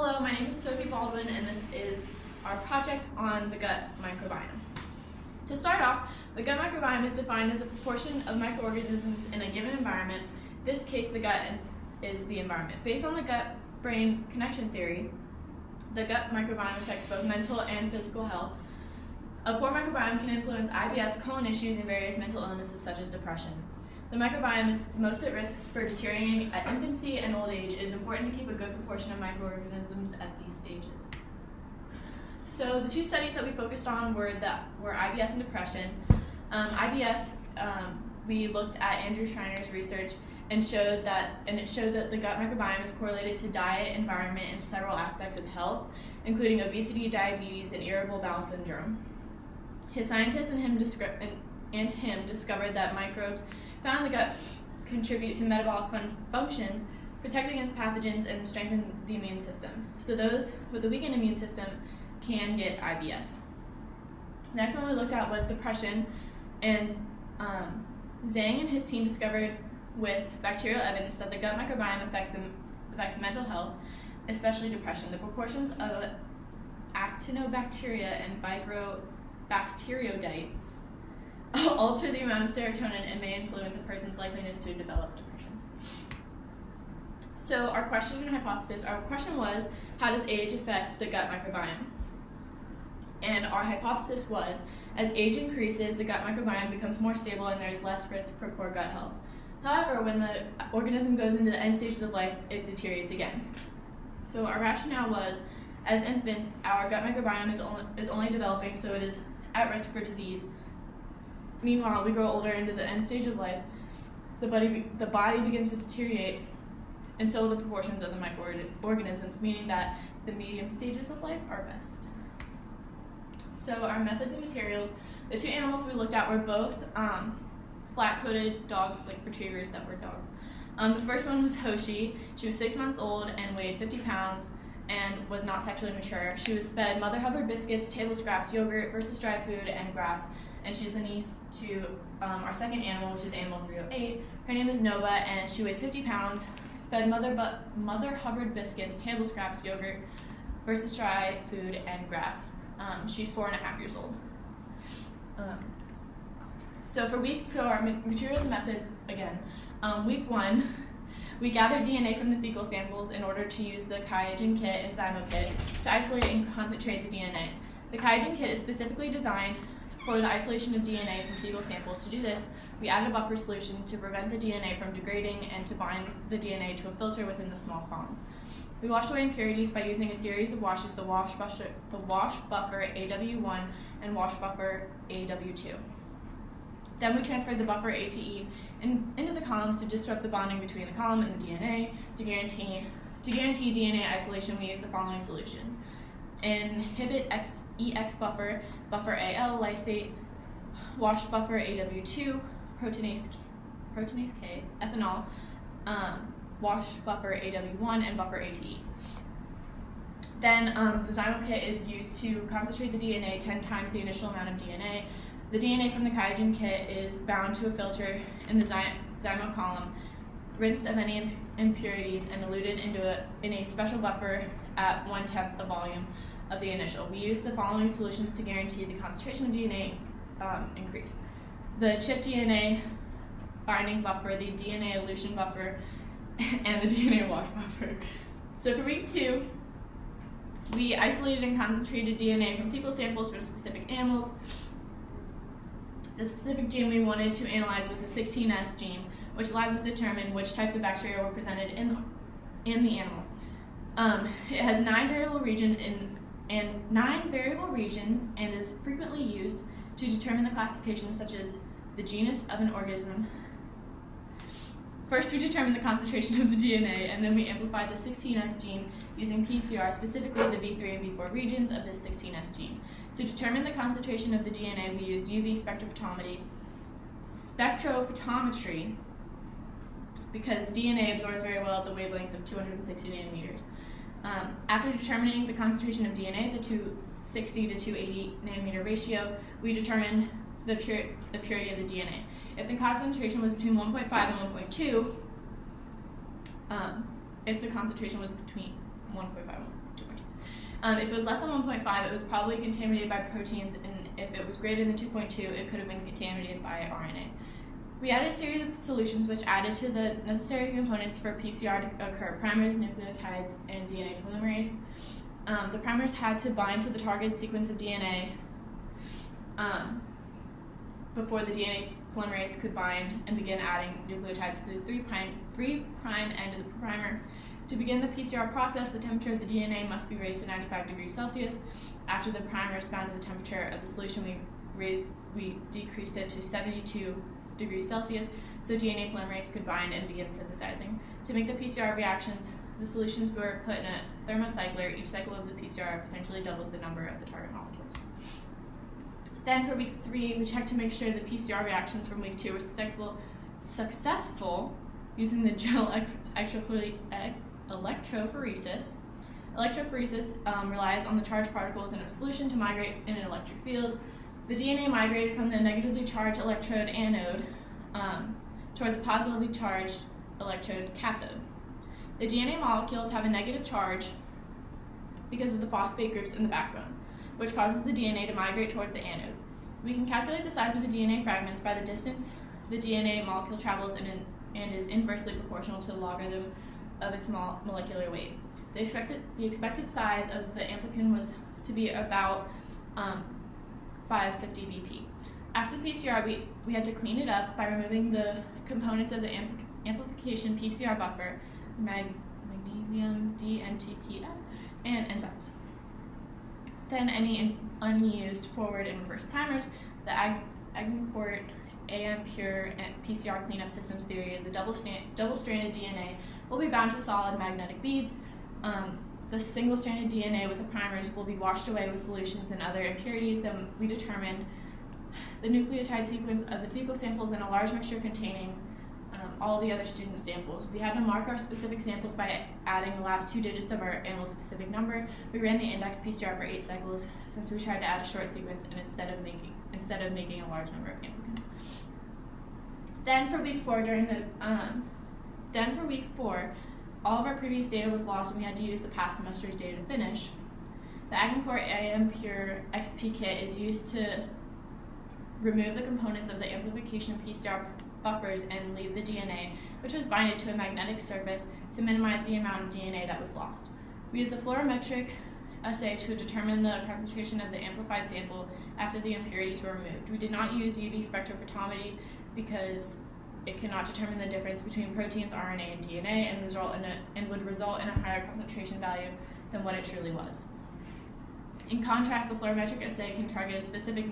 Hello, my name is Baldwin, and this is our project on the gut microbiome. To start off, the gut microbiome is defined as a proportion of microorganisms in a given environment. In this case, the gut is the environment. Based on the gut-brain connection theory, the gut microbiome affects both mental and physical health. A poor microbiome can influence IBS, colon issues, and various mental illnesses such as depression. The microbiome is most at risk for deteriorating at infancy and old age. It is important to keep a good proportion of microorganisms at these stages. So the two studies that we focused on were IBS and depression. IBS, we looked at Andrew Schreiner's research and it showed that the gut microbiome is correlated to diet, environment, and several aspects of health, including obesity, diabetes, and irritable bowel syndrome. His scientists and him discovered that microbes found in the gut contribute to metabolic functions, protect against pathogens, and strengthen the immune system. So those with a weakened immune system can get IBS. The next one we looked at was depression, and Zhang and his team discovered with bacterial evidence that the gut microbiome affects mental health, especially depression. The proportions of actinobacteria and bacteroidetes alter the amount of serotonin and may influence a person's likeliness to develop depression. So our question and hypothesis, our question was, how does age affect the gut microbiome? And our hypothesis was, as age increases, the gut microbiome becomes more stable and there is less risk for poor gut health. However, when the organism goes into the end stages of life, it deteriorates again. So our rationale was, as infants, our gut microbiome is only developing, so it is at risk for disease. Meanwhile, we grow older into the end stage of life, the body begins to deteriorate, and so will the proportions of the microorganisms, meaning that the medium stages of life are best. So our methods and materials, the two animals we looked at were both flat-coated dog, like retrievers that were dogs. The first one was Hoshi. She was 6 months old and weighed 50 pounds and was not sexually mature. She was fed Mother Hubbard biscuits, table scraps, yogurt versus dry food, and grass. And she's a niece to our second animal, which is animal 308. Her name is Nova, and she weighs 50 pounds, fed Mother Hubbard biscuits, table scraps, yogurt versus dry food, and grass. She's 4.5 years old. So for our materials and methods, again, week 1, we gathered DNA from the fecal samples in order to use the QIAGEN kit and Zymo kit to isolate and concentrate the DNA. The QIAGEN kit is specifically designed for the isolation of DNA from fecal samples. To do this, we added a buffer solution to prevent the DNA from degrading and to bind the DNA to a filter within the small column. We washed away impurities by using a series of washes, the wash buffer AW1 and wash buffer AW2. Then we transferred the buffer ATE into the columns to disrupt the bonding between the column and the DNA. To guarantee DNA isolation, we use the following solutions: inhibit EX buffer, buffer AL, lysate, wash buffer AW2, proteinase K, ethanol, wash buffer AW1, and buffer ATE. Then the Zymo kit is used to concentrate the DNA 10 times the initial amount of DNA. The DNA from the QIAGEN kit is bound to a filter in the Zymo column, rinsed of any impurities, and eluted in a special buffer at 1/10 the volume of the initial. We use the following solutions to guarantee the concentration of DNA increase: the chip DNA binding buffer, the DNA elution buffer, and the DNA wash buffer. So for week 2, we isolated and concentrated DNA from fecal samples from specific animals. The specific gene we wanted to analyze was the 16S gene, which allows us to determine which types of bacteria were presented in the animal. It has 9 variable regions and is frequently used to determine the classification, such as the genus of an organism. First, we determine the concentration of the DNA, and then we amplify the 16S gene using PCR, specifically the V3 and V4 regions of this 16S gene. To determine the concentration of the DNA, we used UV spectrophotometry because DNA absorbs very well at the wavelength of 260 nanometers. After determining the concentration of DNA, the 260 to 280 nanometer ratio, we determined the purity of the DNA. If the concentration was between 1.5 and 1.2, if the concentration was between 2.2. If it was less than 1.5, it was probably contaminated by proteins, and if it was greater than 2.2, it could have been contaminated by RNA. We added a series of solutions which added to the necessary components for PCR to occur: primers, nucleotides, and DNA polymerase. The primers had to bind to the targeted sequence of DNA before the DNA polymerase could bind and begin adding nucleotides to the 3' end of the primer. To begin the PCR process, the temperature of the DNA must be raised to 95 degrees Celsius. After the primer is bound to the temperature of the solution, we decreased it to 72 degrees Celsius so DNA polymerase could bind and begin synthesizing. To make the PCR reactions, the solutions were put in a thermocycler. Each cycle of the PCR potentially doubles the number of the target molecules. Then for week 3, we checked to make sure the PCR reactions from week 2 were successful using the gel electrophoresis. Electrophoresis relies on the charged particles in a solution to migrate in an electric field. The DNA migrated from the negatively charged electrode anode towards a positively charged electrode cathode. The DNA molecules have a negative charge because of the phosphate groups in the backbone, which causes the DNA to migrate towards the anode. We can calculate the size of the DNA fragments by the distance the DNA molecule travels and is inversely proportional to the logarithm of its molecular weight. The expected size of the amplicon was to be about 550 BP. After the PCR, we had to clean it up by removing the components of the amplification PCR buffer, magnesium, DNTPS, and enzymes. Then any unused forward and reverse primers. The Agincourt AM Pure and PCR cleanup systems theory is the double-stranded DNA will be bound to solid magnetic beads. The single-stranded DNA with the primers will be washed away with solutions and other impurities. Then we determined the nucleotide sequence of the fecal samples in a large mixture containing all the other student samples. We had to mark our specific samples by adding the last 2 digits of our animal-specific number. We ran the index PCR for 8 cycles since we tried to add a short sequence and instead of making a large number of amplicons. Then for week 4, all of our previous data was lost and we had to use the past semester's data to finish. The Agincourt AM Pure XP kit is used to remove the components of the amplification PCR buffers and leave the DNA, which was binded to a magnetic surface, to minimize the amount of DNA that was lost. We used a fluorometric assay to determine the concentration of the amplified sample after the impurities were removed. We did not use UV spectrophotometry because it cannot determine the difference between proteins, RNA, and DNA and would result in a higher concentration value than what it truly was. In contrast, the fluorometric assay can target a specific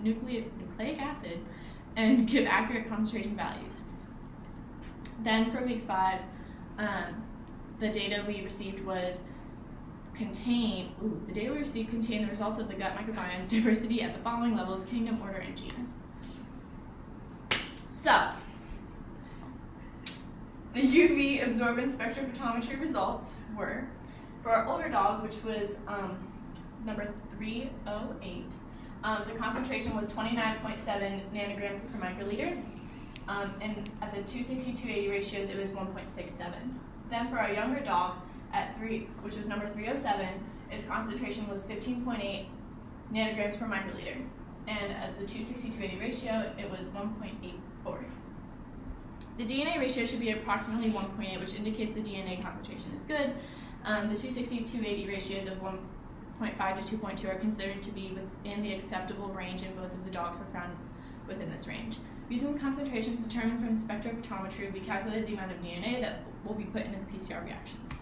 nucleic acid and give accurate concentration values. Then for week 5, the data we received contained the results of the gut microbiome's diversity at the following levels: kingdom, order, and genus. So, the UV absorbance spectrophotometry results were, for our older dog, which was number 308, the concentration was 29.7 nanograms per microliter, and at the 260-280 ratios, it was 1.67. Then for our younger dog, which was number 307, its concentration was 15.8 nanograms per microliter, and at the 260-280 ratio, it was 1.84. The DNA ratio should be approximately 1.8, which indicates the DNA concentration is good. The 260-280 ratios of 1.5 to 2.2 are considered to be within the acceptable range, and both of the dogs were found within this range. Using the concentrations determined from spectrophotometry, we calculated the amount of DNA that will be put into the PCR reactions.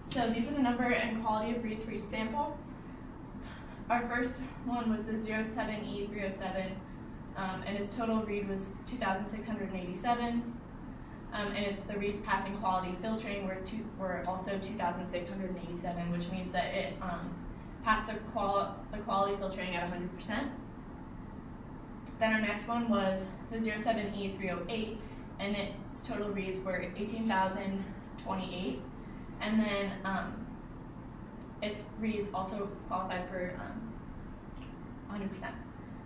So these are the number and quality of reads for each sample. Our first one was the 07E307, and its total read was 2,687. And the reads passing quality filtering were also 2,687, which means that it passed the quality filtering at 100%. Then our next one was the 07E308, and its total reads were 18,028. And then its reads also qualified for 100%.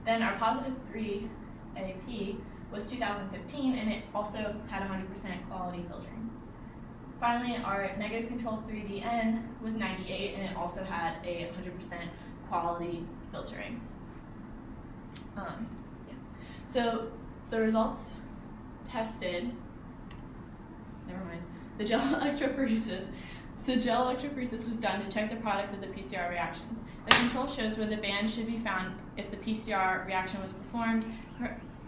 Then our positive 3AP was 2015, and it also had 100% quality filtering. Finally, our negative control 3DN was 98, and it also had a 100% quality filtering. So the results tested, never mind, the gel electrophoresis. The gel electrophoresis was done to check the products of the PCR reactions. The control shows where the band should be found if the PCR reaction was performed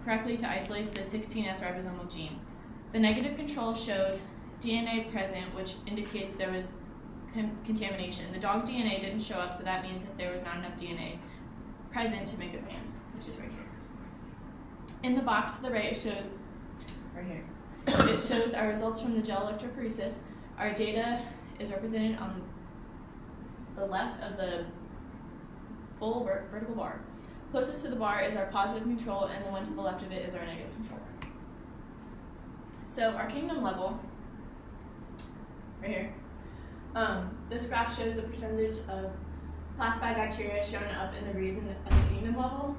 correctly to isolate the 16S ribosomal gene. The negative control showed DNA present, which indicates there was contamination. The dog DNA didn't show up, so that means that there was not enough DNA present to make a band, which is right here. In the box to the right, it shows, right here, it shows our results from the gel electrophoresis. Our data is represented on the left of the full vertical bar. Closest to the bar is our positive control, and the one to the left of it is our negative control. So our kingdom level, right here, this graph shows the percentage of classified bacteria shown up in the reads at the kingdom level.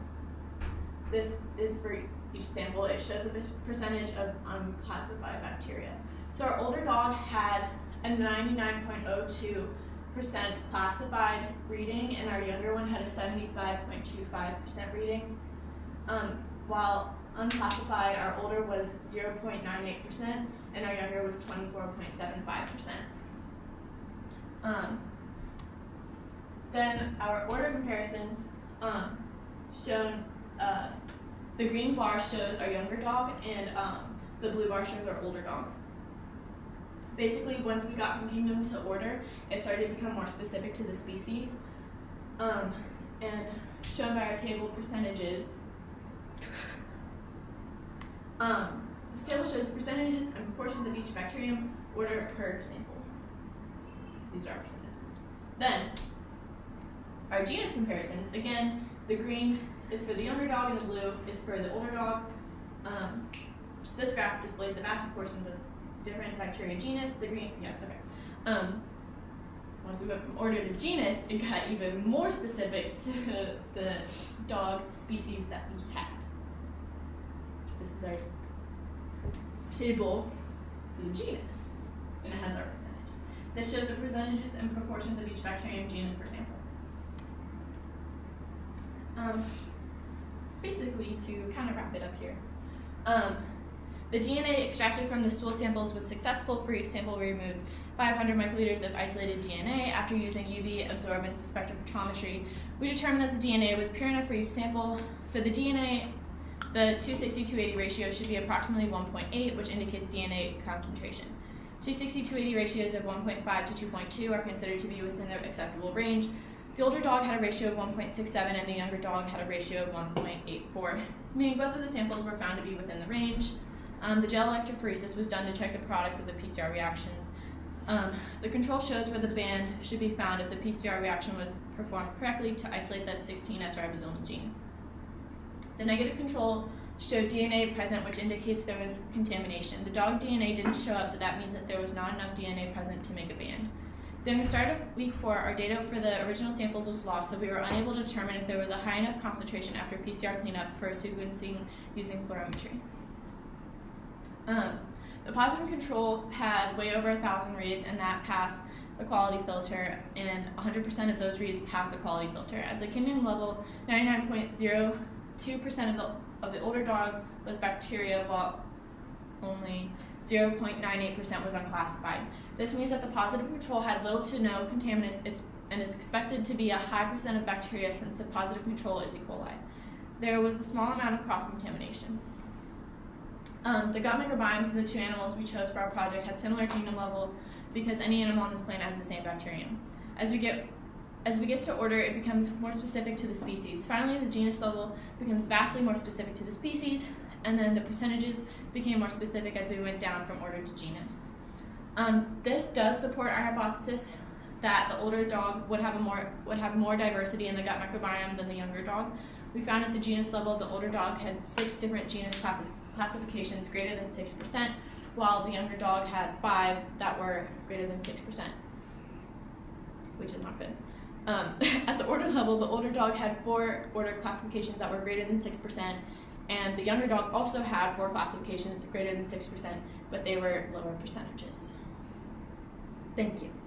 This is for each sample. It shows the percentage of unclassified bacteria. So our older dog had a 99.02% classified reading, and our younger one had a 75.25% reading. While unclassified, our older was 0.98%, and our younger was 24.75%. Then our order comparisons shown, the green bar shows our younger dog, and the blue bar shows our older dog. Basically, once we got from kingdom to order, it started to become more specific to the species. And shown by our table percentages, this table shows the percentages and proportions of each bacterium order per sample. These are our percentages. Then, our genus comparisons, again, the green is for the younger dog and the blue is for the older dog. This graph displays the vast proportions of different bacteria genus. The green, once we went from order to genus, it got even more specific to the dog species that we had. This is our table, the genus, and it has our percentages. This shows the percentages and proportions of each bacterium genus per sample. Basically, to kind of wrap it up here, the DNA extracted from the stool samples was successful. For each sample, we removed 500 microliters of isolated DNA. After using UV absorbance spectrophotometry, we determined that the DNA was pure enough for each sample. For the DNA, the 260-280 ratio should be approximately 1.8, which indicates DNA concentration. 260-280 ratios of 1.5 to 2.2 are considered to be within the acceptable range. The older dog had a ratio of 1.67, and the younger dog had a ratio of 1.84, meaning both of the samples were found to be within the range. The gel electrophoresis was done to check the products of the PCR reactions. The control shows where the band should be found if the PCR reaction was performed correctly to isolate that 16S ribosomal gene. The negative control showed DNA present, which indicates there was contamination. The dog DNA didn't show up, so that means that there was not enough DNA present to make a band. During the start of week 4, our data for the original samples was lost, so we were unable to determine if there was a high enough concentration after PCR cleanup for sequencing using fluorometry. The positive control had way over 1,000 reads, and that passed the quality filter, and 100% of those reads passed the quality filter. At the kingdom level, 99.02% of the older dog was bacteria, while only 0.98% was unclassified. This means that the positive control had little to no contaminants and is expected to be a high percent of bacteria since the positive control is E. coli. There was a small amount of cross-contamination. The gut microbiomes of the 2 animals we chose for our project had similar kingdom level because any animal on this planet has the same bacterium. As we get to order, it becomes more specific to the species. Finally, the genus level becomes vastly more specific to the species, and then the percentages became more specific as we went down from order to genus. This does support our hypothesis that the older dog would have more diversity in the gut microbiome than the younger dog. We found at the genus level the older dog had 6 different genus classifications greater than 6%, while the younger dog had 5 that were greater than 6%, which is not good. At the order level, the older dog had 4 order classifications that were greater than 6%, and the younger dog also had 4 classifications greater than 6%, but they were lower percentages. Thank you.